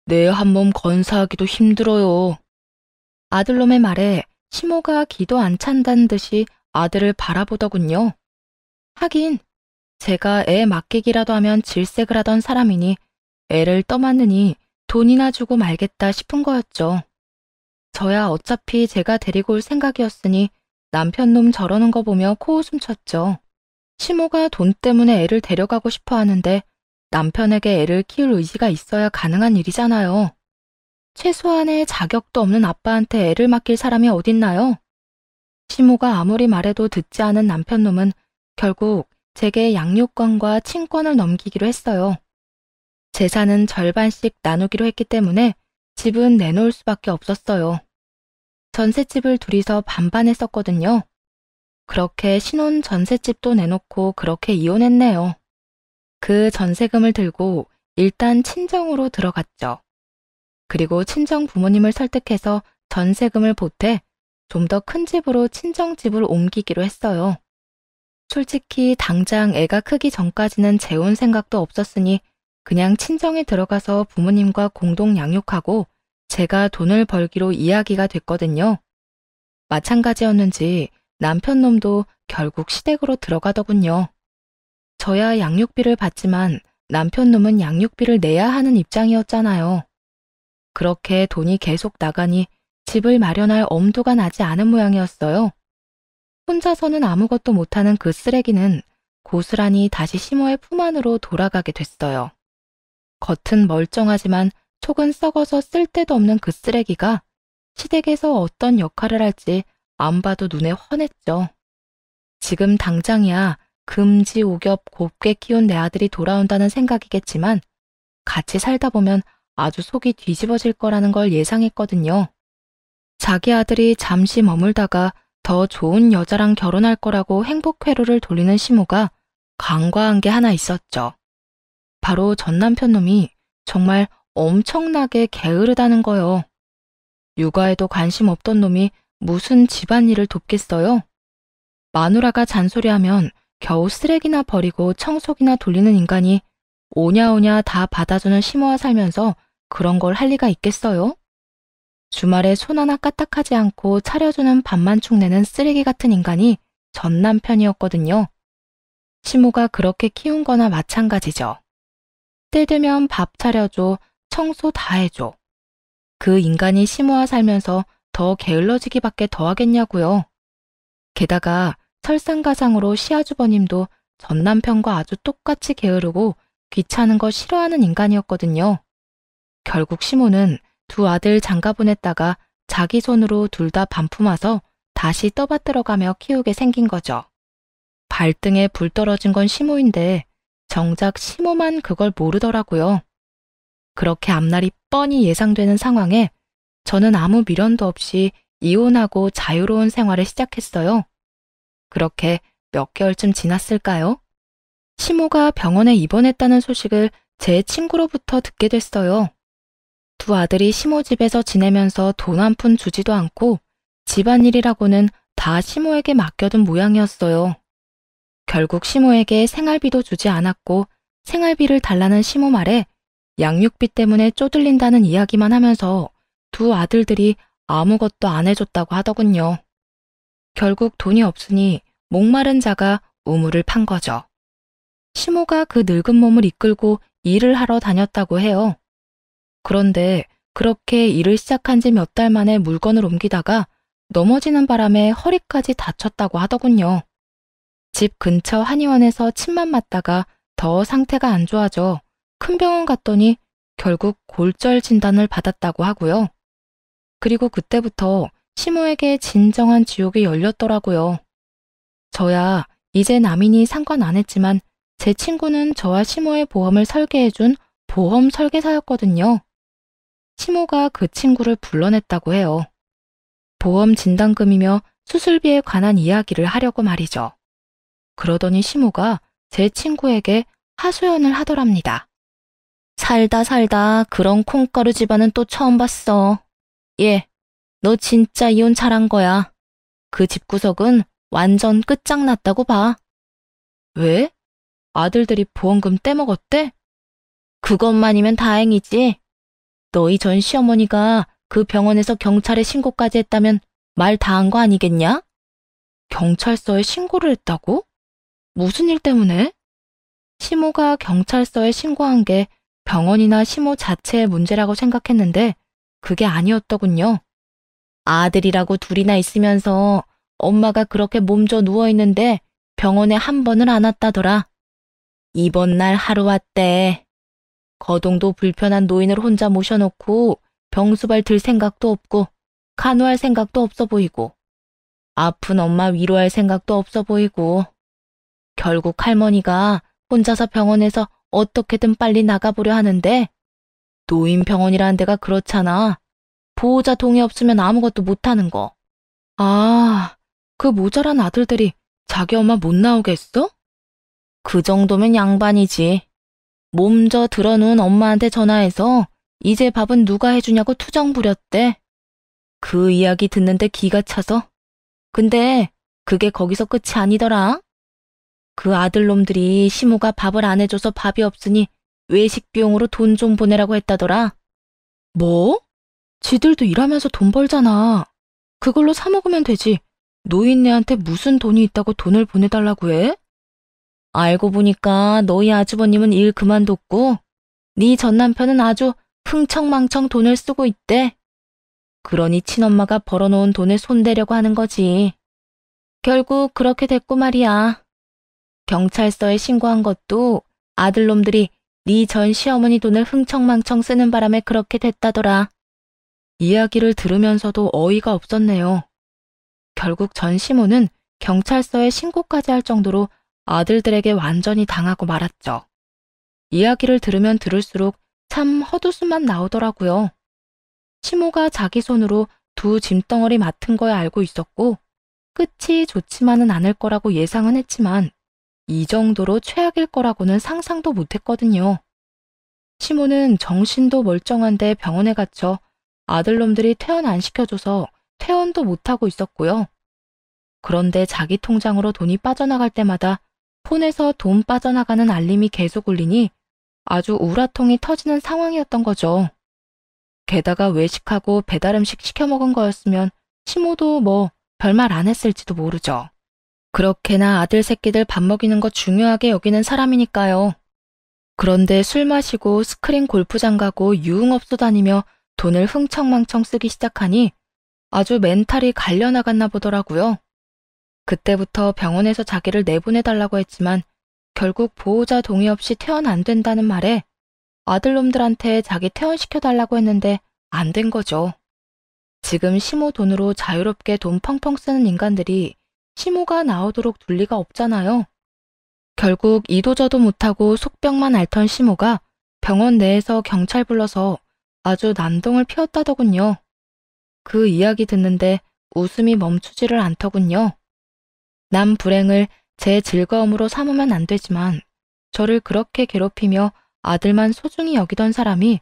내 한 몸 건사하기도 힘들어요. 아들놈의 말에 시모가 기도 안 찬다는 듯이 아들을 바라보더군요. 하긴 제가 애 맡기기라도 하면 질색을 하던 사람이니 애를 떠맡느니 돈이나 주고 말겠다 싶은 거였죠. 저야 어차피 제가 데리고 올 생각이었으니 남편놈 저러는 거 보며 코웃음 쳤죠. 시모가 돈 때문에 애를 데려가고 싶어 하는데 남편에게 애를 키울 의지가 있어야 가능한 일이잖아요. 최소한의 자격도 없는 아빠한테 애를 맡길 사람이 어딨나요? 시모가 아무리 말해도 듣지 않은 남편놈은 결국 제게 양육권과 친권을 넘기기로 했어요. 재산은 절반씩 나누기로 했기 때문에 집은 내놓을 수밖에 없었어요. 전셋집을 둘이서 반반 했었거든요. 그렇게 신혼 전셋집도 내놓고 그렇게 이혼했네요. 그 전세금을 들고 일단 친정으로 들어갔죠. 그리고 친정 부모님을 설득해서 전세금을 보태 좀 더 큰 집으로 친정집을 옮기기로 했어요. 솔직히 당장 애가 크기 전까지는 재혼 생각도 없었으니 그냥 친정에 들어가서 부모님과 공동 양육하고 제가 돈을 벌기로 이야기가 됐거든요. 마찬가지였는지 남편놈도 결국 시댁으로 들어가더군요. 저야 양육비를 받지만 남편놈은 양육비를 내야 하는 입장이었잖아요. 그렇게 돈이 계속 나가니 집을 마련할 엄두가 나지 않은 모양이었어요. 혼자서는 아무것도 못하는 그 쓰레기는 고스란히 다시 시모의 품 안으로 돌아가게 됐어요. 겉은 멀쩡하지만 속은 썩어서 쓸데도 없는 그 쓰레기가 시댁에서 어떤 역할을 할지 안 봐도 눈에 훤했죠. 지금 당장이야 금지옥엽 곱게 키운 내 아들이 돌아온다는 생각이겠지만 같이 살다 보면 아주 속이 뒤집어질 거라는 걸 예상했거든요. 자기 아들이 잠시 머물다가 더 좋은 여자랑 결혼할 거라고 행복회로를 돌리는 시모가 간과한 게 하나 있었죠. 바로 전 남편 놈이 정말 엄청나게 게으르다는 거요. 육아에도 관심 없던 놈이 무슨 집안일을 돕겠어요? 마누라가 잔소리하면 겨우 쓰레기나 버리고 청소기나 돌리는 인간이 오냐오냐 다 받아주는 시모와 살면서 그런 걸 할 리가 있겠어요? 주말에 손 하나 까딱하지 않고 차려주는 밥만 축내는 쓰레기 같은 인간이 전 남편이었거든요. 시모가 그렇게 키운 거나 마찬가지죠. 때 되면 밥 차려줘, 청소 다 해줘. 그 인간이 시모와 살면서 더 게을러지기밖에 더 하겠냐고요. 게다가 설상가상으로 시아주버님도 전 남편과 아주 똑같이 게으르고 귀찮은 거 싫어하는 인간이었거든요. 결국 시모는 두 아들 장가 보냈다가 자기 손으로 둘 다 반품와서 다시 떠받들어가며 키우게 생긴 거죠. 발등에 불 떨어진 건 시모인데 정작 시모만 그걸 모르더라고요. 그렇게 앞날이 뻔히 예상되는 상황에 저는 아무 미련도 없이 이혼하고 자유로운 생활을 시작했어요. 그렇게 몇 개월쯤 지났을까요? 시모가 병원에 입원했다는 소식을 제 친구로부터 듣게 됐어요. 두 아들이 시모 집에서 지내면서 돈 한 푼 주지도 않고 집안일이라고는 다 시모에게 맡겨둔 모양이었어요. 결국 시모에게 생활비도 주지 않았고 생활비를 달라는 시모 말에 양육비 때문에 쪼들린다는 이야기만 하면서 두 아들들이 아무것도 안 해줬다고 하더군요. 결국 돈이 없으니 목마른 자가 우물을 판 거죠. 시모가 그 늙은 몸을 이끌고 일을 하러 다녔다고 해요. 그런데 그렇게 일을 시작한 지 몇 달 만에 물건을 옮기다가 넘어지는 바람에 허리까지 다쳤다고 하더군요. 집 근처 한의원에서 침만 맞다가 더 상태가 안 좋아져 큰 병원 갔더니 결국 골절 진단을 받았다고 하고요. 그리고 그때부터 시모에게 진정한 지옥이 열렸더라고요. 저야 이제 남이니 상관 안 했지만 제 친구는 저와 시모의 보험을 설계해준 보험 설계사였거든요. 시모가 그 친구를 불러냈다고 해요. 보험 진단금이며 수술비에 관한 이야기를 하려고 말이죠. 그러더니 시모가 제 친구에게 하소연을 하더랍니다. 살다 살다 그런 콩가루 집안은 또 처음 봤어. 얘, 너 진짜 이혼 잘한 거야. 그 집구석은 완전 끝장났다고 봐. 왜? 아들들이 보험금 떼먹었대? 그것만이면 다행이지. 너희 전 시어머니가 그 병원에서 경찰에 신고까지 했다면 말 다 한 거 아니겠냐? 경찰서에 신고를 했다고? 무슨 일 때문에? 시모가 경찰서에 신고한 게 병원이나 시모 자체의 문제라고 생각했는데 그게 아니었더군요. 아들이라고 둘이나 있으면서 엄마가 그렇게 몸져 누워있는데 병원에 한 번을 안 왔다더라. 이번 날 하루 왔대. 거동도 불편한 노인을 혼자 모셔놓고 병수발 들 생각도 없고 간호할 생각도 없어 보이고 아픈 엄마 위로할 생각도 없어 보이고 결국 할머니가 혼자서 병원에서 어떻게든 빨리 나가보려 하는데 노인병원이라는 데가 그렇잖아. 보호자 동의 없으면 아무것도 못하는 거. 아, 그 모자란 아들들이 자기 엄마 못 나오게 했어? 그 정도면 양반이지. 몸져 들어놓은 엄마한테 전화해서 이제 밥은 누가 해주냐고 투정 부렸대. 그 이야기 듣는데 기가 차서. 근데 그게 거기서 끝이 아니더라. 그 아들놈들이 시모가 밥을 안 해줘서 밥이 없으니 외식 비용으로 돈 좀 보내라고 했다더라. 뭐? 지들도 일하면서 돈 벌잖아. 그걸로 사 먹으면 되지. 노인네한테 무슨 돈이 있다고 돈을 보내달라고 해? 알고 보니까 너희 아주버님은 일 그만뒀고 네 전 남편은 아주 흥청망청 돈을 쓰고 있대. 그러니 친엄마가 벌어놓은 돈을 손대려고 하는 거지. 결국 그렇게 됐고 말이야. 경찰서에 신고한 것도 아들놈들이 네 전 시어머니 돈을 흥청망청 쓰는 바람에 그렇게 됐다더라. 이야기를 들으면서도 어이가 없었네요. 결국 전 시모는 경찰서에 신고까지 할 정도로 아들들에게 완전히 당하고 말았죠. 이야기를 들으면 들을수록 참 헛웃음만 나오더라고요. 시모가 자기 손으로 두 짐덩어리 맡은 거야 알고 있었고 끝이 좋지만은 않을 거라고 예상은 했지만 이 정도로 최악일 거라고는 상상도 못했거든요. 시모는 정신도 멀쩡한데 병원에 갇혀 아들놈들이 퇴원 안 시켜줘서 퇴원도 못하고 있었고요. 그런데 자기 통장으로 돈이 빠져나갈 때마다 폰에서 돈 빠져나가는 알림이 계속 울리니 아주 우라통이 터지는 상황이었던 거죠. 게다가 외식하고 배달음식 시켜 먹은 거였으면 시모도 뭐 별말 안 했을지도 모르죠. 그렇게나 아들 새끼들 밥 먹이는 거 중요하게 여기는 사람이니까요. 그런데 술 마시고 스크린 골프장 가고 유흥업소 다니며 돈을 흥청망청 쓰기 시작하니 아주 멘탈이 갈려나갔나 보더라고요. 그때부터 병원에서 자기를 내보내달라고 했지만 결국 보호자 동의 없이 퇴원 안 된다는 말에 아들놈들한테 자기 퇴원시켜달라고 했는데 안 된 거죠. 지금 시모 돈으로 자유롭게 돈 펑펑 쓰는 인간들이 시모가 나오도록 둘 리가 없잖아요. 결국 이도저도 못하고 속병만 앓던 시모가 병원 내에서 경찰 불러서 아주 난동을 피웠다더군요. 그 이야기 듣는데 웃음이 멈추지를 않더군요. 남 불행을 제 즐거움으로 삼으면 안 되지만 저를 그렇게 괴롭히며 아들만 소중히 여기던 사람이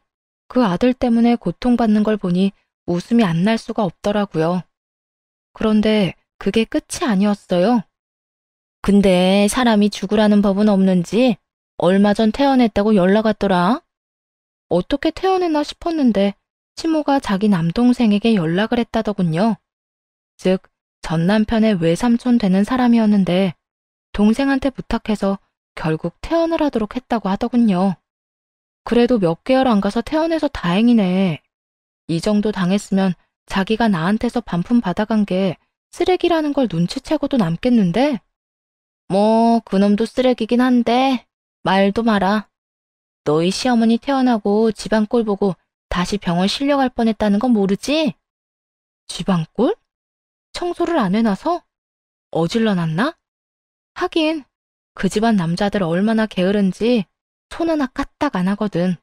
그 아들 때문에 고통받는 걸 보니 웃음이 안 날 수가 없더라고요. 그런데 그게 끝이 아니었어요. 근데 사람이 죽으라는 법은 없는지 얼마 전 퇴원했다고 연락 왔더라. 어떻게 퇴원했나 싶었는데 시모가 자기 남동생에게 연락을 했다더군요. 즉 전 남편의 외삼촌 되는 사람이었는데 동생한테 부탁해서 결국 퇴원을 하도록 했다고 하더군요. 그래도 몇 개월 안 가서 퇴원해서 다행이네. 이 정도 당했으면 자기가 나한테서 반품 받아간 게 쓰레기라는 걸 눈치채고도 남겠는데? 뭐 그놈도 쓰레기긴 한데 말도 마라. 너희 시어머니 퇴원하고 집안 꼴 보고 다시 병원 실려갈 뻔했다는 건 모르지? 집안 꼴? 청소를 안 해놔서? 어질러 놨나? 하긴 그 집안 남자들 얼마나 게으른지 손 하나 까딱 안 하거든.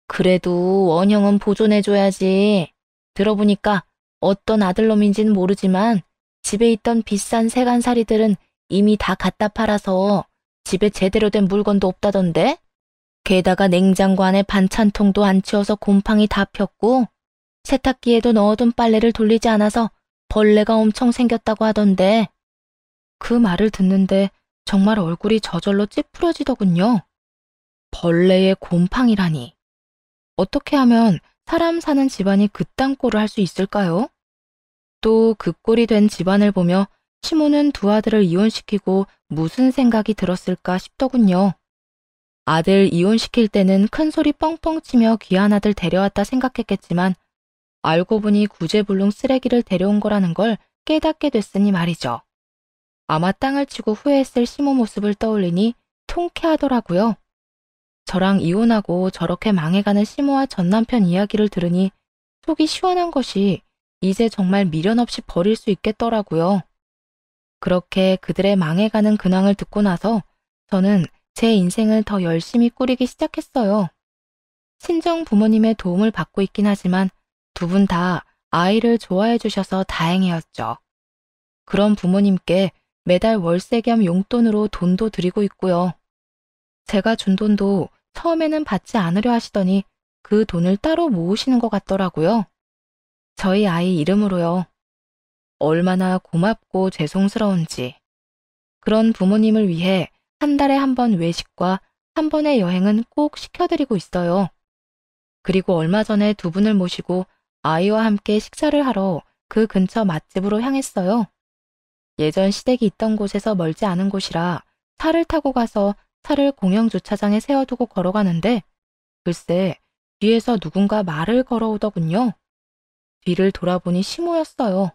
그래도 원형은 보존해줘야지. 들어보니까 어떤 아들놈인지는 모르지만 집에 있던 비싼 세간살이들은 이미 다 갖다 팔아서 집에 제대로 된 물건도 없다던데? 게다가 냉장고 안에 반찬통도 안 치워서 곰팡이 다 폈고 세탁기에도 넣어둔 빨래를 돌리지 않아서 벌레가 엄청 생겼다고 하던데. 그 말을 듣는데 정말 얼굴이 저절로 찌푸려지더군요. 벌레의 곰팡이라니. 어떻게 하면 사람 사는 집안이 그딴 꼴을 할 수 있을까요? 또 그 꼴이 된 집안을 보며 시모는 두 아들을 이혼시키고 무슨 생각이 들었을까 싶더군요. 아들 이혼시킬 때는 큰 소리 뻥뻥 치며 귀한 아들 데려왔다 생각했겠지만 알고 보니 구제불능 쓰레기를 데려온 거라는 걸 깨닫게 됐으니 말이죠. 아마 땅을 치고 후회했을 시모 모습을 떠올리니 통쾌하더라고요. 저랑 이혼하고 저렇게 망해가는 시모와 전 남편 이야기를 들으니 속이 시원한 것이 이제 정말 미련 없이 버릴 수 있겠더라고요. 그렇게 그들의 망해가는 근황을 듣고 나서 저는 제 인생을 더 열심히 꾸리기 시작했어요. 친정 부모님의 도움을 받고 있긴 하지만 두 분 다 아이를 좋아해 주셔서 다행이었죠. 그런 부모님께 매달 월세 겸 용돈으로 돈도 드리고 있고요. 제가 준 돈도 처음에는 받지 않으려 하시더니 그 돈을 따로 모으시는 것 같더라고요. 저희 아이 이름으로요. 얼마나 고맙고 죄송스러운지. 그런 부모님을 위해 한 달에 한 번 외식과 한 번의 여행은 꼭 시켜드리고 있어요. 그리고 얼마 전에 두 분을 모시고 아이와 함께 식사를 하러 그 근처 맛집으로 향했어요. 예전 시댁이 있던 곳에서 멀지 않은 곳이라 차를 타고 가서 차를 공영 주차장에 세워두고 걸어가는데 글쎄 뒤에서 누군가 말을 걸어오더군요. 뒤를 돌아보니 시모였어요.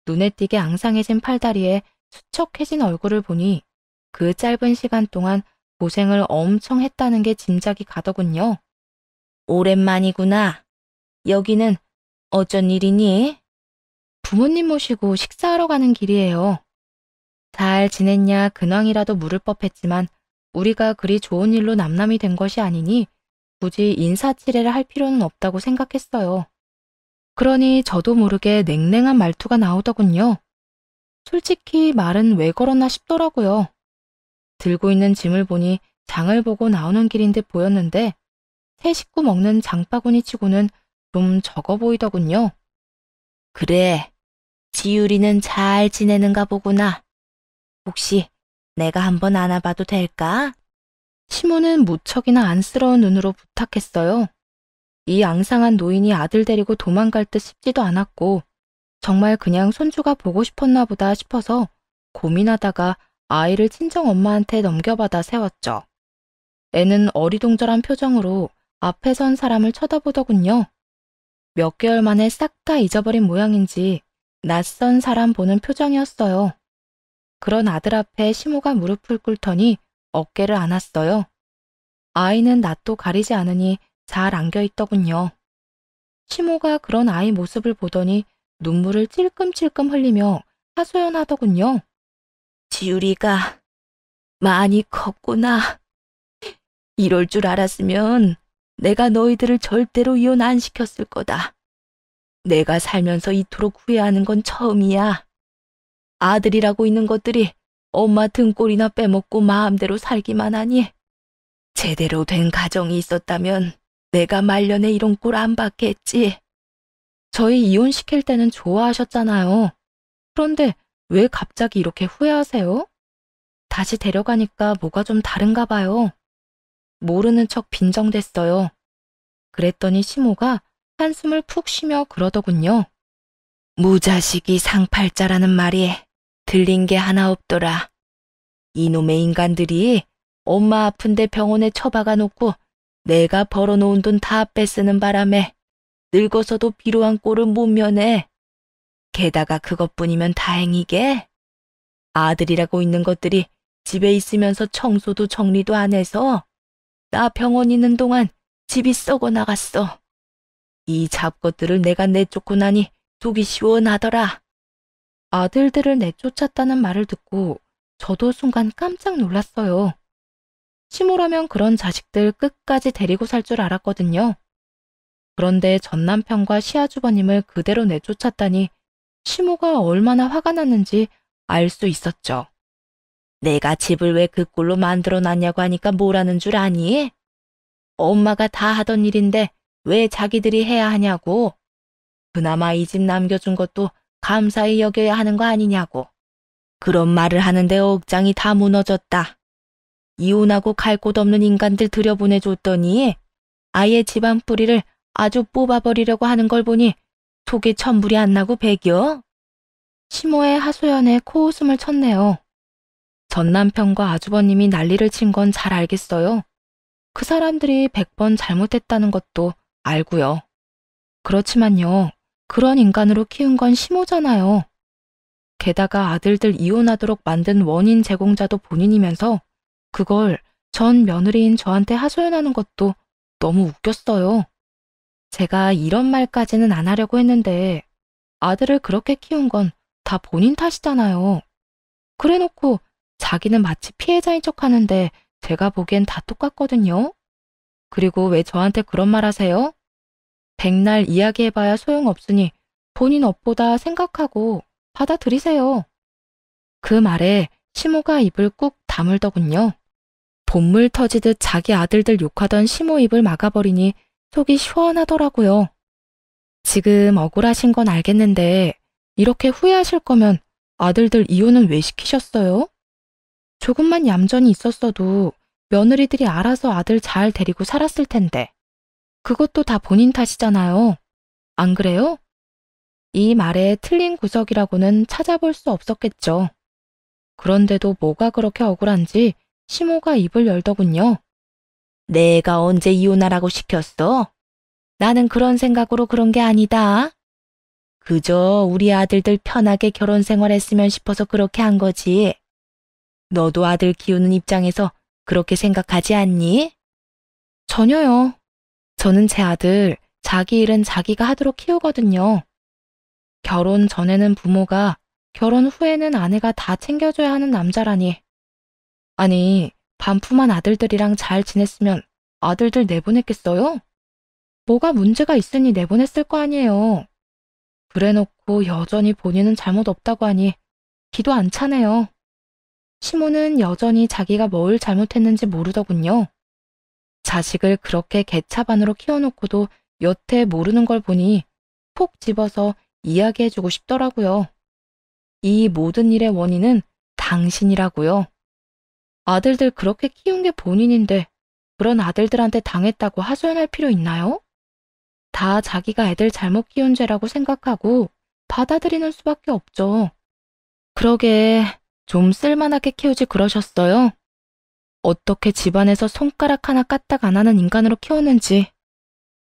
눈에 띄게 앙상해진 팔다리에 수척해진 얼굴을 보니 그 짧은 시간 동안 고생을 엄청 했다는 게 짐작이 가더군요. 오랜만이구나. 여기는 어쩐 일이니? 부모님 모시고 식사하러 가는 길이에요. 잘 지냈냐 근황이라도 물을 법했지만 우리가 그리 좋은 일로 남남이 된 것이 아니니 굳이 인사치레를 할 필요는 없다고 생각했어요. 그러니 저도 모르게 냉랭한 말투가 나오더군요. 솔직히 말은 왜 걸었나 싶더라고요. 들고 있는 짐을 보니 장을 보고 나오는 길인 듯 보였는데 세 식구 먹는 장바구니 치고는 좀 적어 보이더군요. 그래, 지율이는 잘 지내는가 보구나. 혹시 내가 한번 안아봐도 될까? 시모는 무척이나 안쓰러운 눈으로 부탁했어요. 이 앙상한 노인이 아들 데리고 도망갈 듯 싶지도 않았고 정말 그냥 손주가 보고 싶었나 보다 싶어서 고민하다가 아이를 친정 엄마한테 넘겨받아 세웠죠. 애는 어리동절한 표정으로 앞에 선 사람을 쳐다보더군요. 몇 개월 만에 싹 다 잊어버린 모양인지 낯선 사람 보는 표정이었어요. 그런 아들 앞에 시모가 무릎을 꿇더니 어깨를 안았어요. 아이는 낯도 가리지 않으니 잘 안겨있더군요. 시모가 그런 아이 모습을 보더니 눈물을 찔끔찔끔 흘리며 하소연하더군요. 지율이가 많이 컸구나. 이럴 줄 알았으면 내가 너희들을 절대로 이혼 안 시켰을 거다. 내가 살면서 이토록 후회하는 건 처음이야. 아들이라고 있는 것들이 엄마 등골이나 빼먹고 마음대로 살기만 하니 제대로 된 가정이 있었다면 내가 말년에 이런 꼴 안 받겠지. 저희 이혼시킬 때는 좋아하셨잖아요. 그런데 왜 갑자기 이렇게 후회하세요? 다시 데려가니까 뭐가 좀 다른가 봐요. 모르는 척 빈정댔어요. 그랬더니 시모가 한숨을 푹 쉬며 그러더군요. 무자식이 상팔자라는 말이 들린 게 하나 없더라. 이놈의 인간들이 엄마 아픈데 병원에 처박아 놓고 내가 벌어놓은 돈 다 뺏쓰는 바람에 늙어서도 비로한 꼴을 못 면해. 게다가 그것뿐이면 다행이게 아들이라고 있는 것들이 집에 있으면서 청소도 정리도 안 해서 나 병원 있는 동안 집이 썩어 나갔어. 이 잡것들을 내가 내쫓고 나니 속이 시원하더라. 아들들을 내쫓았다는 말을 듣고 저도 순간 깜짝 놀랐어요. 시모라면 그런 자식들 끝까지 데리고 살 줄 알았거든요. 그런데 전 남편과 시아주버님을 그대로 내쫓았다니 시모가 얼마나 화가 났는지 알 수 있었죠. 내가 집을 왜 그 꼴로 만들어놨냐고 하니까 뭐라는 줄 아니? 엄마가 다 하던 일인데 왜 자기들이 해야 하냐고. 그나마 이 집 남겨준 것도 감사히 여겨야 하는 거 아니냐고. 그런 말을 하는데 억장이 다 무너졌다. 이혼하고 갈 곳 없는 인간들 들여보내줬더니 아예 집안 뿌리를 아주 뽑아버리려고 하는 걸 보니 속에 천불이 안 나고 배겨? 시모의 하소연에 코웃음을 쳤네요. 전 남편과 아주버님이 난리를 친 건 잘 알겠어요. 그 사람들이 100번 잘못했다는 것도 알고요. 그렇지만요, 그런 인간으로 키운 건 시모잖아요. 게다가 아들들 이혼하도록 만든 원인 제공자도 본인이면서 그걸 전 며느리인 저한테 하소연하는 것도 너무 웃겼어요. 제가 이런 말까지는 안 하려고 했는데 아들을 그렇게 키운 건 다 본인 탓이잖아요. 그래놓고 자기는 마치 피해자인 척 하는데 제가 보기엔 다 똑같거든요. 그리고 왜 저한테 그런 말 하세요? 백날 이야기해봐야 소용없으니 본인 업보다 생각하고 받아들이세요. 그 말에 시모가 입을 꾹 다물더군요. 본물 터지듯 자기 아들들 욕하던 시모 입을 막아버리니 속이 시원하더라고요. 지금 억울하신 건 알겠는데 이렇게 후회하실 거면 아들들 이혼은 왜 시키셨어요? 조금만 얌전히 있었어도 며느리들이 알아서 아들 잘 데리고 살았을 텐데. 그것도 다 본인 탓이잖아요. 안 그래요? 이 말에 틀린 구석이라고는 찾아볼 수 없었겠죠. 그런데도 뭐가 그렇게 억울한지 시모가 입을 열더군요. 내가 언제 이혼하라고 시켰어? 나는 그런 생각으로 그런 게 아니다. 그저 우리 아들들 편하게 결혼 생활했으면 싶어서 그렇게 한 거지. 너도 아들 키우는 입장에서 그렇게 생각하지 않니? 전혀요. 저는 제 아들 자기 일은 자기가 하도록 키우거든요. 결혼 전에는 부모가, 결혼 후에는 아내가 다 챙겨줘야 하는 남자라니. 아니, 반품한 아들들이랑 잘 지냈으면 아들들 내보냈겠어요? 뭐가 문제가 있으니 내보냈을 거 아니에요. 그래놓고 여전히 본인은 잘못 없다고 하니 기도 안 차네요. 시모는 여전히 자기가 뭘 잘못했는지 모르더군요. 자식을 그렇게 개차반으로 키워놓고도 여태 모르는 걸 보니 콕 집어서 이야기해주고 싶더라고요. 이 모든 일의 원인은 당신이라고요. 아들들 그렇게 키운 게 본인인데 그런 아들들한테 당했다고 하소연할 필요 있나요? 다 자기가 애들 잘못 키운 죄라고 생각하고 받아들이는 수밖에 없죠. 그러게 좀 쓸만하게 키우지 그러셨어요? 어떻게 집안에서 손가락 하나 까딱 안 하는 인간으로 키웠는지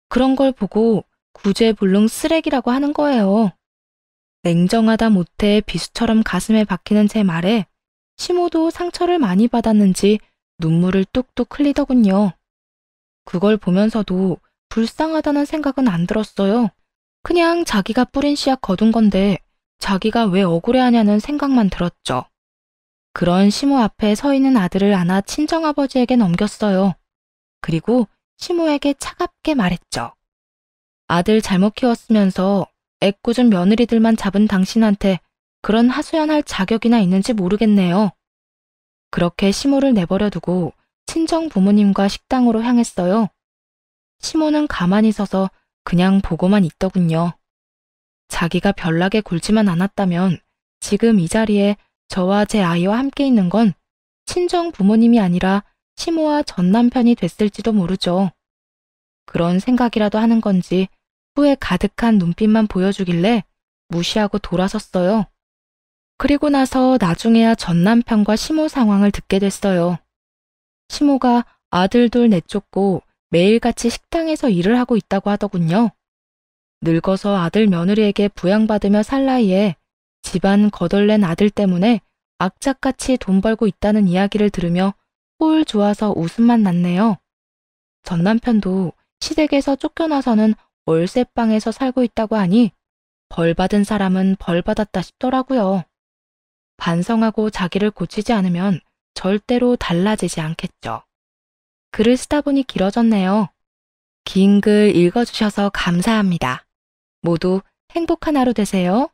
그런 걸 보고 구제불능 쓰레기라고 하는 거예요. 냉정하다 못해 비수처럼 가슴에 박히는 제 말에 시모도 상처를 많이 받았는지 눈물을 뚝뚝 흘리더군요. 그걸 보면서도 불쌍하다는 생각은 안 들었어요. 그냥 자기가 뿌린 씨앗 거둔 건데 자기가 왜 억울해하냐는 생각만 들었죠. 그런 시모 앞에 서 있는 아들을 안아 친정아버지에게 넘겼어요. 그리고 시모에게 차갑게 말했죠. 아들 잘못 키웠으면서 애꿎은 며느리들만 잡은 당신한테 그런 하소연할 자격이나 있는지 모르겠네요. 그렇게 시모를 내버려 두고 친정 부모님과 식당으로 향했어요. 시모는 가만히 서서 그냥 보고만 있더군요. 자기가 별나게 굴지만 않았다면 지금 이 자리에 저와 제 아이와 함께 있는 건 친정 부모님이 아니라 시모와 전 남편이 됐을지도 모르죠. 그런 생각이라도 하는 건지 후회 가득한 눈빛만 보여주길래 무시하고 돌아섰어요. 그리고 나서 나중에야 전 남편과 시모 상황을 듣게 됐어요. 시모가 아들 둘 내쫓고 매일같이 식당에서 일을 하고 있다고 하더군요. 늙어서 아들 며느리에게 부양받으며 살 나이에 집안 거덜낸 아들 때문에 악착같이 돈 벌고 있다는 이야기를 들으며 꼴 좋아서 웃음만 났네요. 전 남편도 시댁에서 쫓겨나서는 월세방에서 살고 있다고 하니 벌 받은 사람은 벌 받았다 싶더라고요. 반성하고 자기를 고치지 않으면 절대로 달라지지 않겠죠. 글을 쓰다 보니 길어졌네요. 긴 글 읽어주셔서 감사합니다. 모두 행복한 하루 되세요.